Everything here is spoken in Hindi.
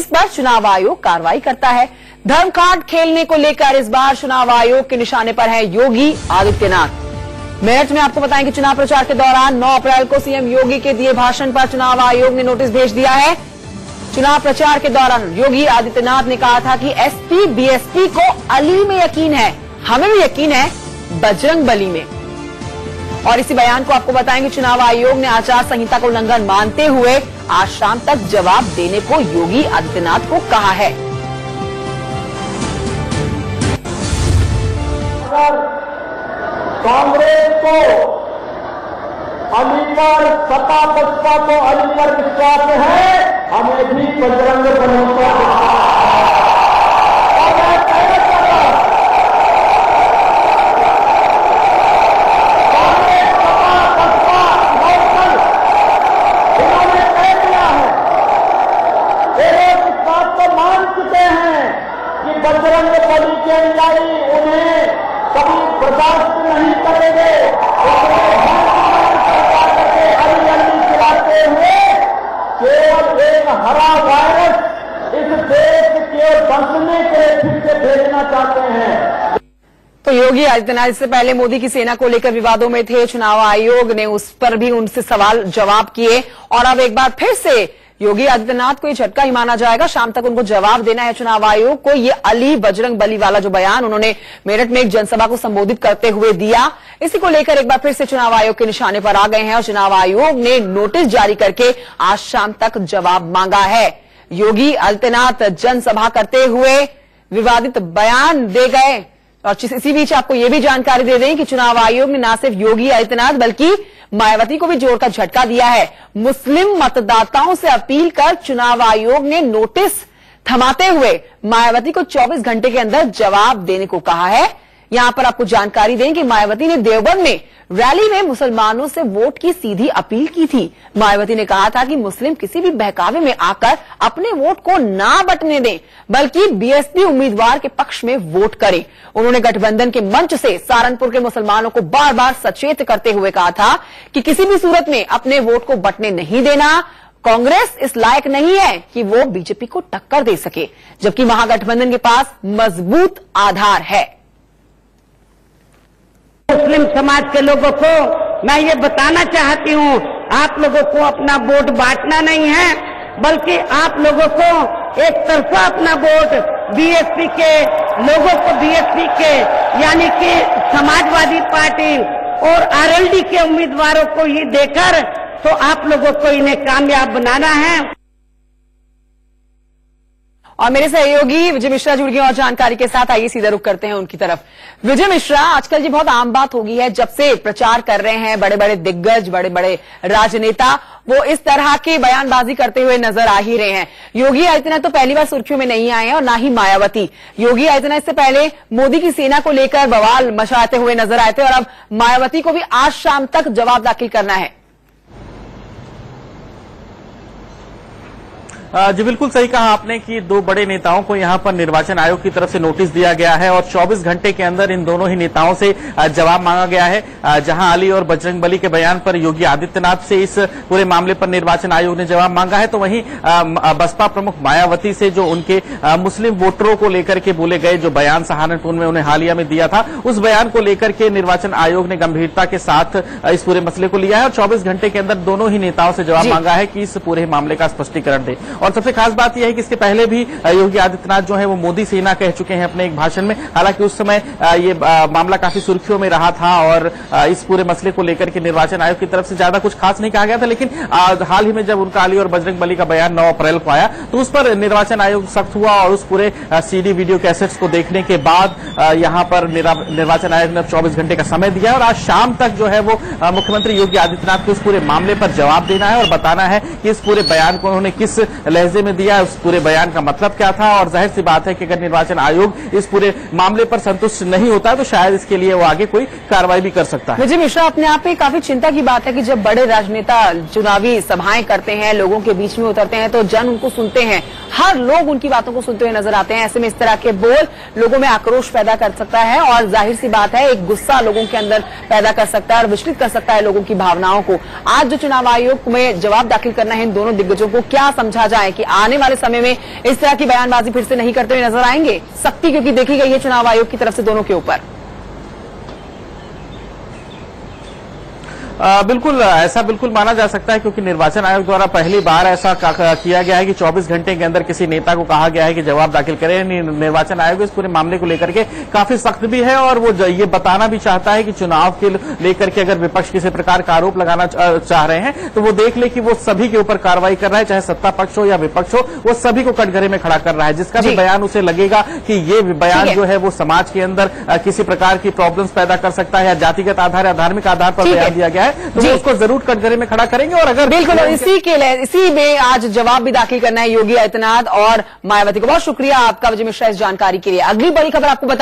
जिस पर चुनाव आयोग कार्रवाई करता है। धर्म कार्ड खेलने को लेकर इस बार चुनाव आयोग के निशाने पर है योगी आदित्यनाथ। मेरठ में आपको बताएं कि चुनाव प्रचार के दौरान 9 अप्रैल को सीएम योगी के दिए भाषण पर चुनाव आयोग ने नोटिस भेज दिया है। चुनाव प्रचार के दौरान योगी आदित्यनाथ ने कहा था कि एसपी बीएसपी को अली में यकीन है, हमें भी यकीन है बजरंगबली में। और इसी बयान को आपको बताएंगे चुनाव आयोग ने आचार संहिता को उल्लंघन मानते हुए आज शाम तक जवाब देने को योगी आदित्यनाथ को कहा है। कांग्रेस को अली पर, सपा बसपा को अली पर विश्वास है, हमें भी बजरंगबली पर बजरंगबली के अनुयायी उन्हें कभी बर्दाश्त नहीं करेंगे। अली अली चलाते हुए केवल एक हरा वायरस इस देश के बंटने के फिर से भेजना चाहते हैं। तो योगी आदित्यनाथ इससे पहले मोदी की सेना को लेकर विवादों में थे। चुनाव आयोग ने उस पर भी उनसे सवाल जवाब किए और अब एक बार फिर से योगी आदित्यनाथ को ये झटका ही माना जाएगा। शाम तक उनको जवाब देना है चुनाव आयोग को। ये अली बजरंगबली वाला जो बयान उन्होंने मेरठ में एक जनसभा को संबोधित करते हुए दिया, इसी को लेकर एक बार फिर से चुनाव आयोग के निशाने पर आ गए हैं और चुनाव आयोग ने नोटिस जारी करके आज शाम तक जवाब मांगा है। योगी आदित्यनाथ जनसभा करते हुए विवादित बयान दे गए और इसी बीच आपको यह भी जानकारी दे दें कि चुनाव आयोग ने न सिर्फ योगी आदित्यनाथ बल्कि मायावती को भी जोड़कर झटका दिया है। मुस्लिम मतदाताओं से अपील कर चुनाव आयोग ने नोटिस थमाते हुए मायावती को 24 घंटे के अंदर जवाब देने को कहा है। यहां पर आपको जानकारी दें कि मायावती ने देवबंद में रैली में मुसलमानों से वोट की सीधी अपील की थी। मायावती ने कहा था कि मुस्लिम किसी भी बहकावे में आकर अपने वोट को ना बंटने दें, बल्कि बीएसपी उम्मीदवार के पक्ष में वोट करें। उन्होंने गठबंधन के मंच से सहारनपुर के मुसलमानों को बार बार सचेत करते हुए कहा था कि किसी भी सूरत में अपने वोट को बंटने नहीं देना। कांग्रेस इस लायक नहीं है कि वो बीजेपी को टक्कर दे सके, जबकि महागठबंधन के पास मजबूत आधार है। मुस्लिम समाज के लोगों को मैं ये बताना चाहती हूँ, आप लोगों को अपना वोट बांटना नहीं है, बल्कि आप लोगों को एक तरफा अपना वोट बीएसपी के लोगों को, बीएसपी के यानी कि समाजवादी पार्टी और आरएलडी के उम्मीदवारों को ही देकर तो आप लोगों को इन्हें कामयाब बनाना है। और मेरे सहयोगी विजय मिश्रा जुड़ गए और जानकारी के साथ आइए सीधा रुख करते हैं उनकी तरफ। विजय मिश्रा, आजकल ये बहुत आम बात हो गई है, जब से प्रचार कर रहे हैं बड़े बड़े दिग्गज, बड़े बड़े राजनेता, वो इस तरह की बयानबाजी करते हुए नजर आ ही रहे हैं। योगी आदित्यनाथ तो पहली बार सुर्खियों में नहीं आए हैं और ना ही मायावती। योगी आदित्यनाथ से पहले मोदी की सेना को लेकर बवाल मचाते हुए नजर आए थे और अब मायावती को भी आज शाम तक जवाब दाखिल करना है। जी बिल्कुल सही कहा आपने कि दो बड़े नेताओं को यहां पर निर्वाचन आयोग की तरफ से नोटिस दिया गया है और 24 घंटे के अंदर इन दोनों ही नेताओं से जवाब मांगा गया है। जहां अली और बजरंगबली के बयान पर योगी आदित्यनाथ से इस पूरे मामले पर निर्वाचन आयोग ने जवाब मांगा है, तो वहीं बसपा प्रमुख मायावती से जो उनके मुस्लिम वोटरों को लेकर के बोले गए जो बयान सहारनपुर में उन्हें हालिया में दिया था, उस बयान को लेकर के निर्वाचन आयोग ने गंभीरता के साथ इस पूरे मसले को लिया है और 24 घंटे के अंदर दोनों ही नेताओं से जवाब मांगा है कि इस पूरे मामले का स्पष्टीकरण दे। और सबसे खास बात यह है कि इसके पहले भी योगी आदित्यनाथ जो है वो मोदी सेना कह चुके हैं अपने एक भाषण में। हालांकि उस समय ये मामला काफी सुर्खियों में रहा था और इस पूरे मसले को लेकर के निर्वाचन आयोग की तरफ से ज्यादा कुछ खास नहीं कहा गया था, लेकिन हाल ही में जब उनका अली और बजरंगबली का बयान 9 अप्रैल को आया तो उस पर निर्वाचन आयोग सख्त हुआ और उस पूरे सीडी वीडियो कैसेट्स को देखने के बाद यहां पर निर्वाचन आयोग ने 24 घंटे का समय दिया और आज शाम तक जो है वो मुख्यमंत्री योगी आदित्यनाथ को इस पूरे मामले पर जवाब देना है और बताना है कि इस पूरे बयान को उन्होंने किस लहजे में दिया, उस पूरे बयान का मतलब क्या था। और जाहिर सी बात है कि अगर निर्वाचन आयोग इस पूरे मामले पर संतुष्ट नहीं होता तो शायद इसके लिए वो आगे कोई कार्रवाई भी कर सकता है। विजय मिश्रा, अपने आप में काफी चिंता की बात है कि जब बड़े राजनेता चुनावी सभाएं करते हैं, लोगों के बीच में उतरते हैं तो जन उनको सुनते हैं, हर लोग उनकी बातों को सुनते हुए नजर आते हैं। ऐसे में इस तरह के बोल लोगों में आक्रोश पैदा कर सकता है और जाहिर सी बात है एक गुस्सा लोगों के अंदर पैदा कर सकता है और विचलित कर सकता है लोगों की भावनाओं को। आज जो चुनाव आयोग में जवाब दाखिल करना है इन दोनों दिग्गजों को, क्या समझा जाए? है कि आने वाले समय में इस तरह की बयानबाजी फिर से नहीं करते हुए नजर आएंगे? सख्ती क्योंकि देखी गई है चुनाव आयोग की तरफ से दोनों के ऊपर। बिल्कुल ऐसा बिल्कुल माना जा सकता है, क्योंकि निर्वाचन आयोग द्वारा पहली बार ऐसा किया गया है कि 24 घंटे के अंदर किसी नेता को कहा गया है कि जवाब दाखिल करें। निर्वाचन आयोग इस पूरे मामले को लेकर के काफी सख्त भी है और वो ये बताना भी चाहता है कि चुनाव के लेकर के अगर विपक्ष किसी प्रकार का आरोप लगाना चाह रहे हैं तो वो देख ले कि वो सभी के ऊपर कार्रवाई कर रहा है, चाहे सत्ता पक्ष हो या विपक्ष हो, वो सभी को कटघरे में खड़ा कर रहा है। जिसका भी बयान उसे लगेगा कि ये बयान जो है वो समाज के अंदर किसी प्रकार की प्रॉब्लम्स पैदा कर सकता है या जातिगत आधार या धार्मिक आधार पर बयान दिया गया है तो वो उसको जरूर कटघरे में खड़ा करेंगे। और अगर बिल्कुल इसी में आज जवाब भी दाखिल करना है योगी आदित्यनाथ और मायावती को। बहुत शुक्रिया आपका विजय मिश्रा इस जानकारी के लिए। अगली बड़ी खबर आपको